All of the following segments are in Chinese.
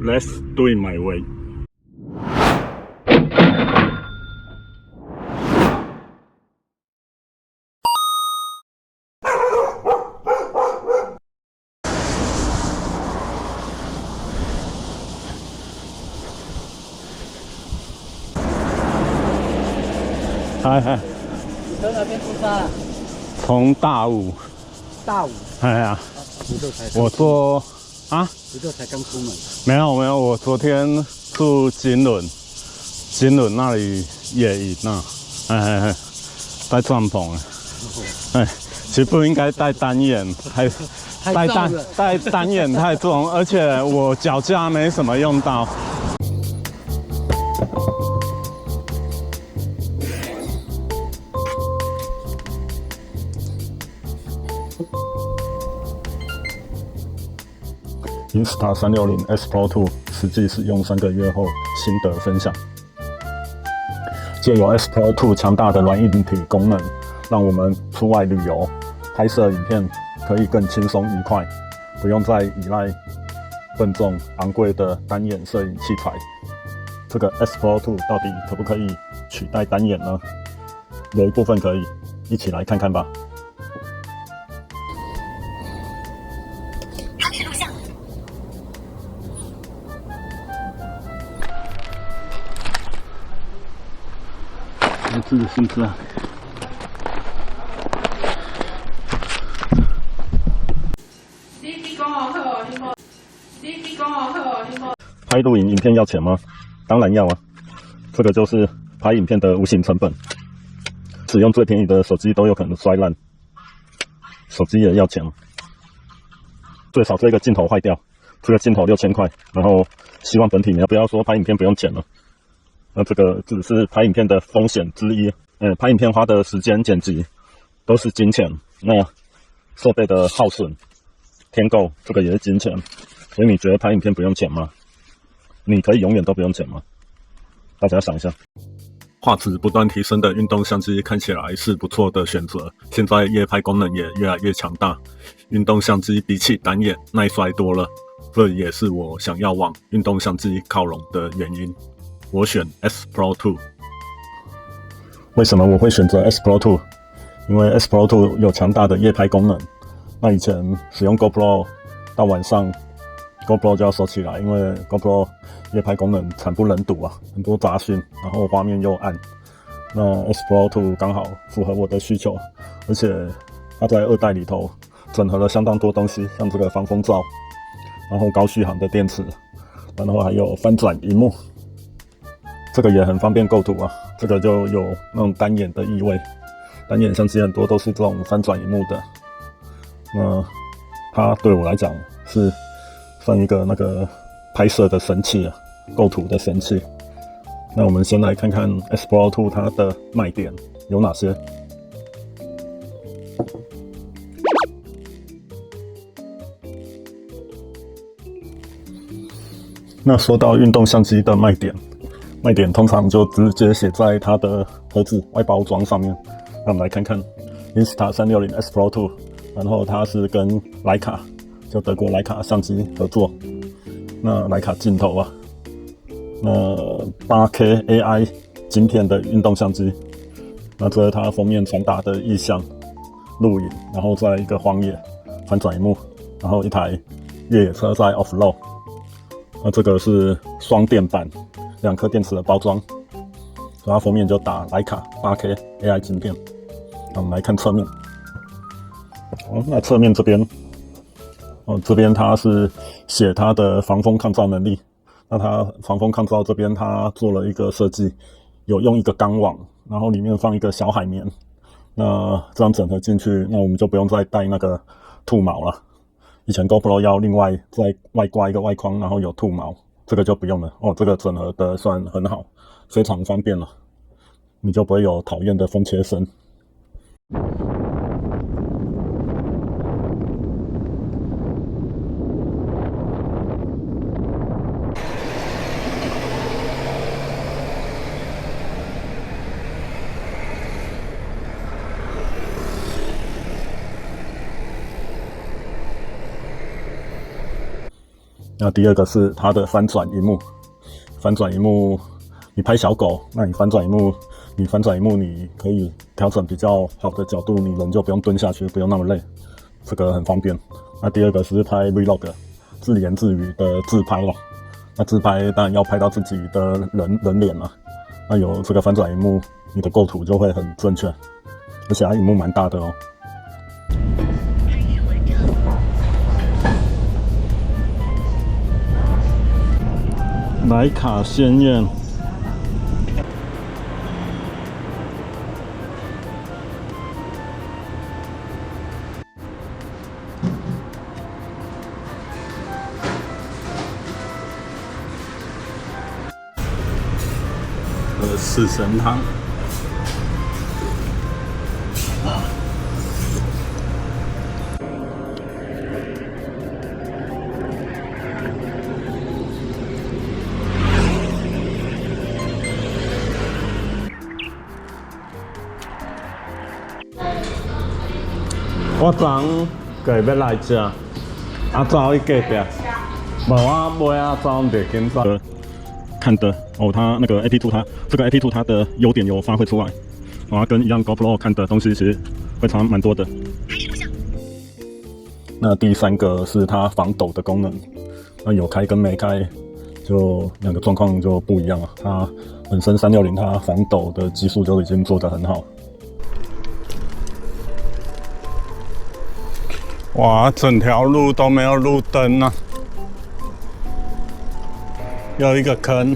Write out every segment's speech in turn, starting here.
Let's do it my way。嗨嗨，你从哪边出发？从大武。大武。哎呀，我坐不就才刚出门？没有，我昨天住金轮那里野营啊，带帐篷其实不应该带单眼，带单眼太重，而且我脚架没什么用到。Insta 360 S Pro 2实际使用3个月后心得分享。借由 S Pro 2强大的软硬体功能，让我们出外旅游拍摄影片可以更轻松愉快，不用再依赖笨重昂贵的单眼摄影器材。这个 S Pro 2到底可不可以取代单眼呢？有一部分可以，一起来看看吧。开始录像。是不是啊？拍录影影片要钱吗？当然要啊！这个就是拍影片的无形成本。使用最便宜的手机都有可能摔烂，手机也要钱。最少这个镜头坏掉，这个镜头6000块，然后希望本体你要不要说拍影片不用钱了？那这个只是拍影片的风险之一。拍影片花的时间剪辑都是金钱，那设备的耗损、添购这个也是金钱。所以你觉得拍影片不用钱吗？你可以永远都不用钱吗？大家想一下。画质不断提升的运动相机看起来是不错的选择，现在夜拍功能也越来越强大，运动相机比起单眼耐摔多了，这也是我想要往运动相机靠拢的原因。我选 S Pro 2。为什么我会选择 S Pro 2？因为 S Pro 2有强大的夜拍功能。那以前使用 GoPro 到晚上 GoPro 就要收起来，因为 GoPro 夜拍功能惨不忍睹啊，很多杂讯，然后画面又暗。那 S Pro 2刚好符合我的需求，而且它在2代里头整合了相当多东西，像这个防风罩，然后高续航的电池，然后还有翻转萤幕，这个也很方便构图啊。这个就有那种单眼的意味，单眼相机很多都是这种翻转萤幕的。那它对我来讲是算一个那个拍摄的神器啊，构图的神器。那我们先来看看 S Pro 2它的卖点有哪些。那说到运动相机的卖点通常就直接写在它的盒子外包装上面。那我们来看看 Insta 360 S Pro 2，然后它是跟徕卡，就德国徕卡相机合作。那徕卡镜头啊，那 8K AI 晶片的运动相机。那这是它封面传达的意象，露营，然后在一个荒野，翻转萤幕，然后一台越野车在 off road。那这个是双电版，2颗电池的包装，所以它封面就打徕卡 8K AI 晶片。那我们来看侧面。那侧面这边，这边它是写它的防风抗噪能力。那它防风抗噪这边它做了一个设计，有用一个钢网，然后里面放一个小海绵。那这样整合进去，那我们就不用再带那个兔毛了。以前 GoPro 要另外再外挂一个外框，然后有兔毛，这个就不用了。这个整合的算很好，非常方便了，你就不会有讨厌的风切声。那第二个是它的翻转萤幕，翻转萤幕，你拍小狗，那你翻转萤幕，你可以调整比较好的角度，你人就不用蹲下去，不用那么累，这个很方便。那第二个是拍 vlog， 自言自语的自拍咯。那自拍当然要拍到自己的人脸嘛。那有这个翻转萤幕，你的构图就会很正确，而且它萤幕蛮大的哦。徕卡鲜艳。四神汤。我昨个要来吃，走去隔壁，无我买走袂紧走。看的哦，它那个 AP2 它这个 AP2 它的优点有发挥出来，然后跟一样 GoPro 看的东西其实会差蛮多的。那第三个是它防抖的功能，那有开跟没开，就两个状况就不一样了。它本身360它防抖的技术就已经做得很好。哇，整条路都没有路灯啊！有一个坑，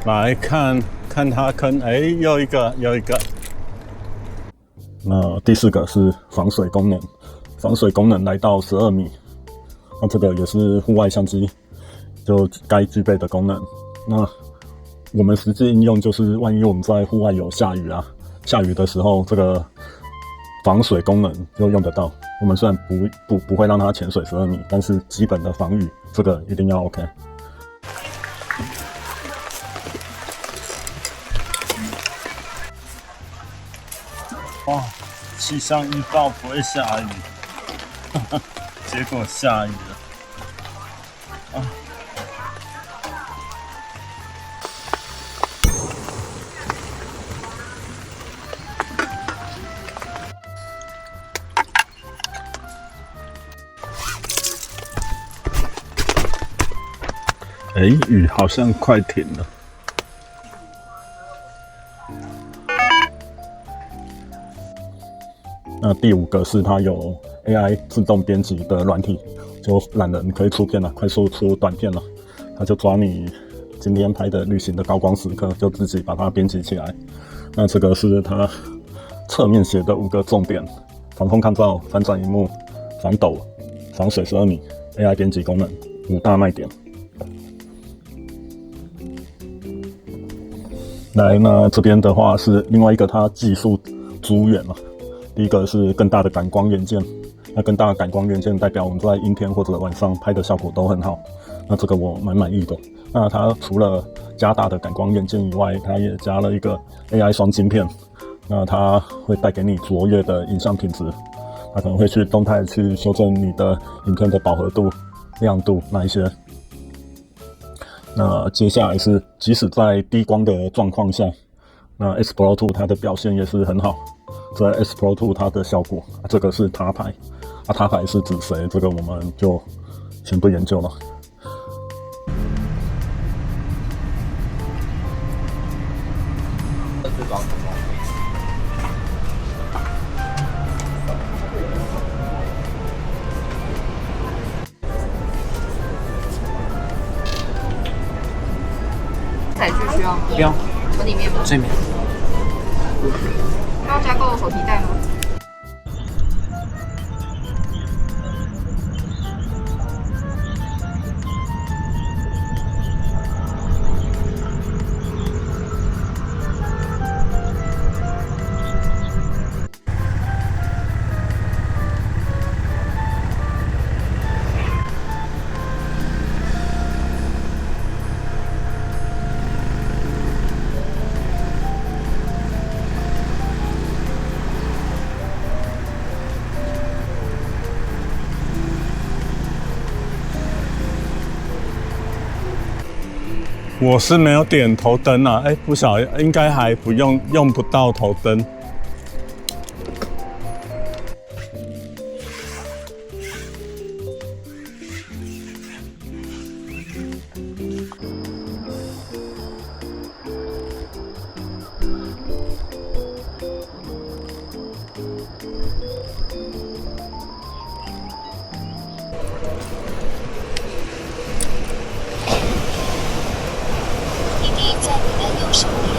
来看看它坑，又一个。那第四个是防水功能，防水功能来到12米，那这个也是户外相机就该具备的功能。那我们实际应用就是，万一我们在户外有下雨啊，下雨的时候这个防水功能就用得到。我们虽然不会让它潜水12米，但是基本的防雨这个一定要 OK。哇，气象预报不会下雨，结果下雨了。啊！雨好像快停了。那第五个是它有 AI 自动编辑的软体，就懒人可以出片了，快速出短片了。它就抓你今天拍的旅行的高光时刻，就自己把它编辑起来。那这个是它侧面写的5个重点：防风抗噪、翻转萤幕、防抖、防水12米、AI 编辑功能，5大卖点。来，那这边的话是另外一个它技术资源了。第一个是更大的感光元件，那更大的感光元件代表我们在阴天或者晚上拍的效果都很好。那这个我蛮满意的。那它除了加大的感光元件以外，它也加了一个 AI 双晶片，那它会带给你卓越的影像品质。它可能会去动态去修正你的影片的饱和度、亮度那一些。那接下来是，即使在低光的状况下，那 S Pro 2它的表现也是很好。在 S Pro 2它的效果，这个是他牌，他牌是指谁？这个我们就先不研究了。载具需要吗？不用，我里面吗？这面。还要加购手提袋吗？我是没有点头灯啊，不晓得应该还不用不到头灯。滴滴在你的右手边。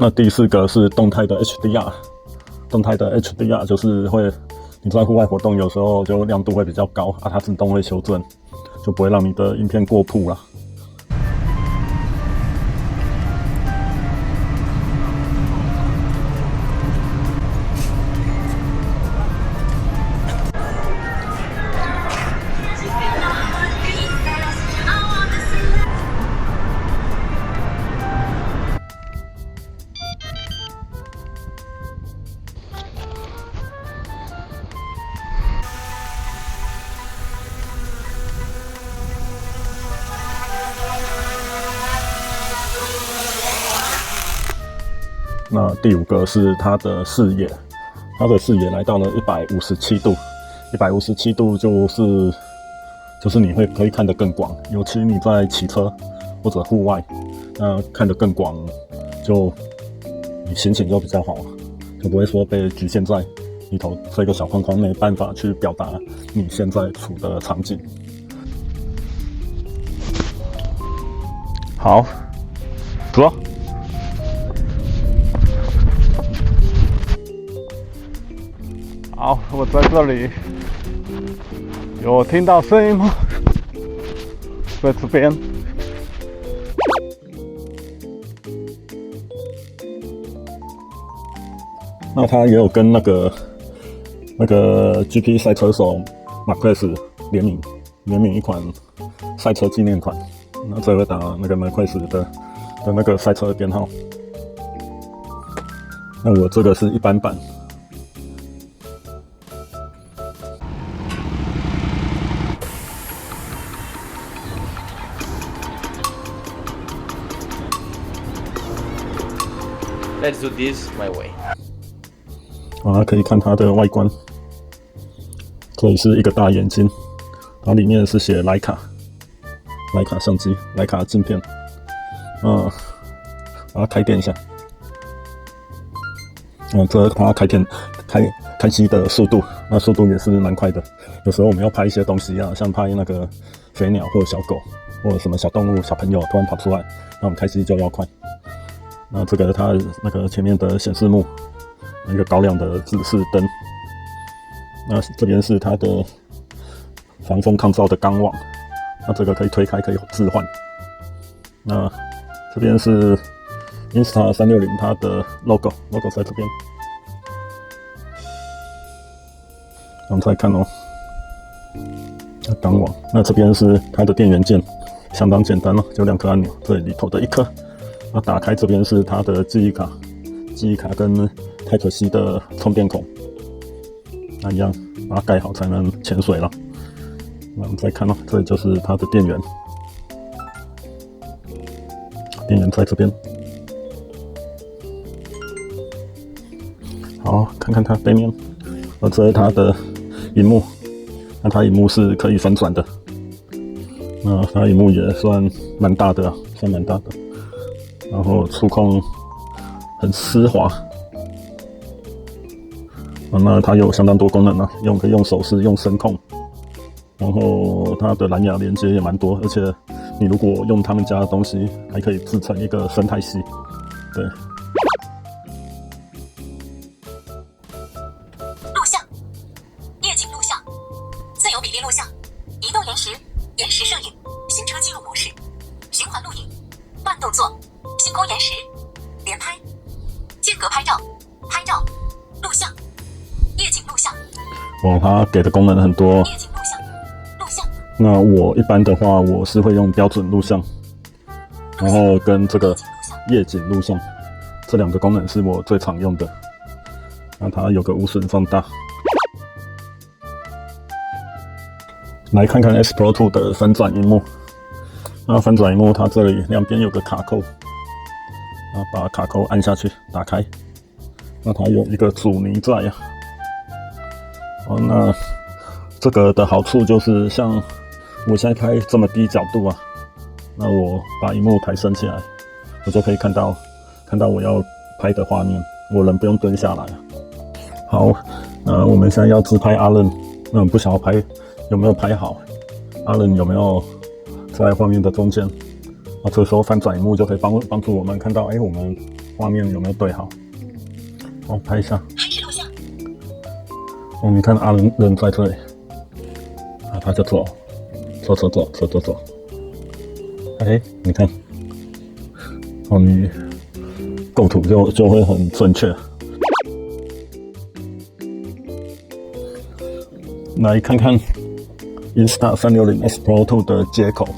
那第4个是动态的 HDR， 动态的 HDR 就是会你在户外活动有时候就亮度会比较高啊，它自动会修正，就不会让你的影片过曝啦。那第5个是它的视野，它的视野来到了157度，157度就是你可以看得更广，尤其你在骑车或者户外，那看得更广，就你心情就比较好，就不会说被局限在里头这个小框框，没办法去表达你现在处的场景。好，走。好，我在这里，有听到声音吗？在这边。那他也有跟那个 GP 赛车手马奎斯联名一款赛车纪念款，那这会打那个马奎斯的那个赛车编号。那我这个是一般版。Let's do this my way. 可以看它的外观，这里是一个大眼睛，然后里面是写徕卡相机，徕卡镜片，把它开电一下，这是它开机的速度，那速度也是蛮快的。有时候我们要拍一些东西啊，像拍那个飞鸟或者小狗或者什么小动物、小朋友突然跑出来，那我们开机就要快。那这个它那个前面的显示幕，一个高亮的指示灯。那这边是它的防风抗噪的钢网，那这个可以推开，可以置换。那这边是 Insta360 它的 logo 在这边。我们再看哦，钢网。那这边是它的电源键，相当简单哦，就2颗按钮，这里头的1颗。那打开这边是它的记忆卡跟 Type-C 的充电孔，那一样把它盖好才能潜水了。那我们再看哦，这里就是它的电源在这边。好，看看它背面，这是它的萤幕，那它萤幕是可以翻转的，那它萤幕也算蛮大的，然后触控很丝滑，那它有相当多功能啊，可以用手势、用声控，然后它的蓝牙连接也蛮多，而且你如果用他们家的东西，还可以制成一个生态系。对，录像、夜景录像、自由比例录像、移动延时、延时摄影、行车记录模式、循环录影、慢动作、星空延时、连拍、间隔拍照、拍照、录像、夜景录像、哇，它给的功能很多。夜景录像、录像、那我一般的话，我是会用标准录像，然后跟这个夜景录像，这两个功能是我最常用的。那它有个无损放大。来看看 S Pro 2的翻转萤幕。那翻转萤幕它这里两边有个卡扣，那把卡扣按下去打开，那它有一个阻尼在啊。那这个的好处就是像我现在开这么低角度啊，那我把萤幕抬升起来，我就可以看到我要拍的画面，我人不用蹲下来啊。好，我们现在要自拍阿任，那我们不晓得拍有没有拍好，阿任有没有在画面的中间，那这时候翻转萤幕就可以帮助我们看到，我们画面有没有对好。好，拍一下。开始录像。你看阿任人在这里，他就走。你看，你构图就会很正确。来看看 Insta360 X Pro 2的接口，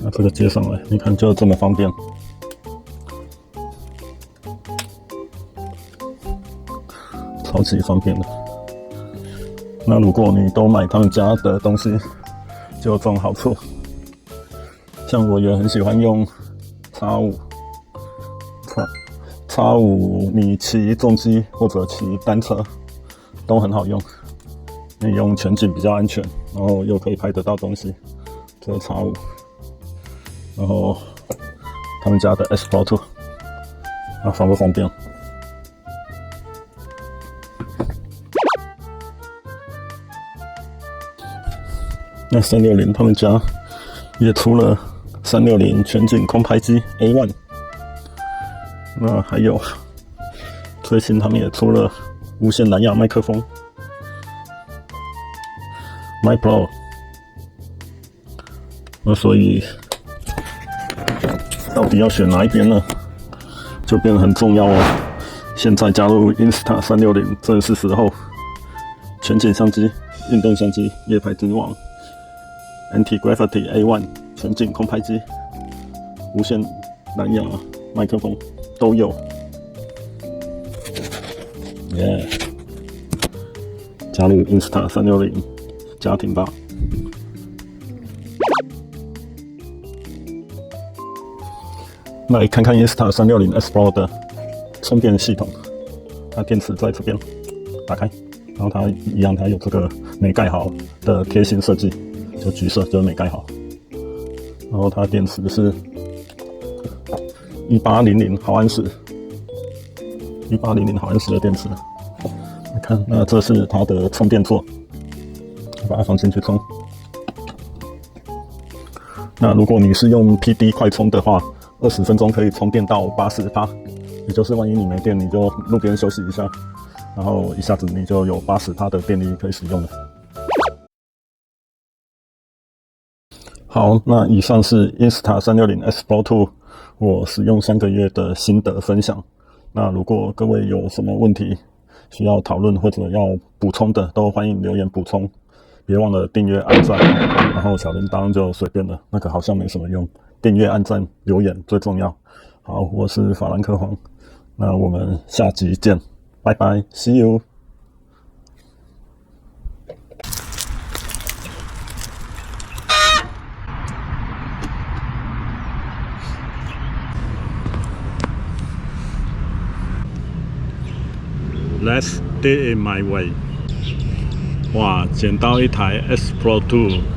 那这个接上来，你看就这么方便，超级方便的。那如果你都买他们家的东西，就有这种好处。像我也很喜欢用 X5，你骑重机或者骑单车都很好用。你用全景比较安全，然后又可以拍得到东西，这是 X5。然后他们家的 S Pro 2，方不方便？那360他们家也出了360全景空拍机 A1， 那还有最新他们也出了无线蓝牙麦克风 Mic Pro， 那所以到底要选哪一边呢？就变得很重要哦。现在加入 Insta360正是时候，全景相机、运动相机、夜拍之王。Anti-Gravity A1 全景空拍机、无线蓝牙麦克风都有，加入 Insta360家庭吧。来看看 Insta360 X Pro 的充电系统，它电池在这边，打开，然后它一样，它有这个没盖好的贴心设计。就橘色，就是没盖好。然后它电池是1800毫安时，1800毫安时的电池。来看，那这是它的充电座，把它放进去充。那如果你是用 PD 快充的话，20分钟可以充电到80%，也就是万一你没电，你就路边休息一下，然后一下子你就有80%的电力可以使用了。好，那以上是 Insta360 X Pro 2我使用3个月的心得分享。那如果各位有什么问题需要讨论或者要补充的，都欢迎留言补充。别忘了订阅、按赞，然后小铃铛就随便了，那个好像没什么用。订阅、按赞、留言最重要。好，我是法兰克黄，那我们下集见，拜拜 ，See you。Let's do it my way。哇，捡到一台 S Pro 2。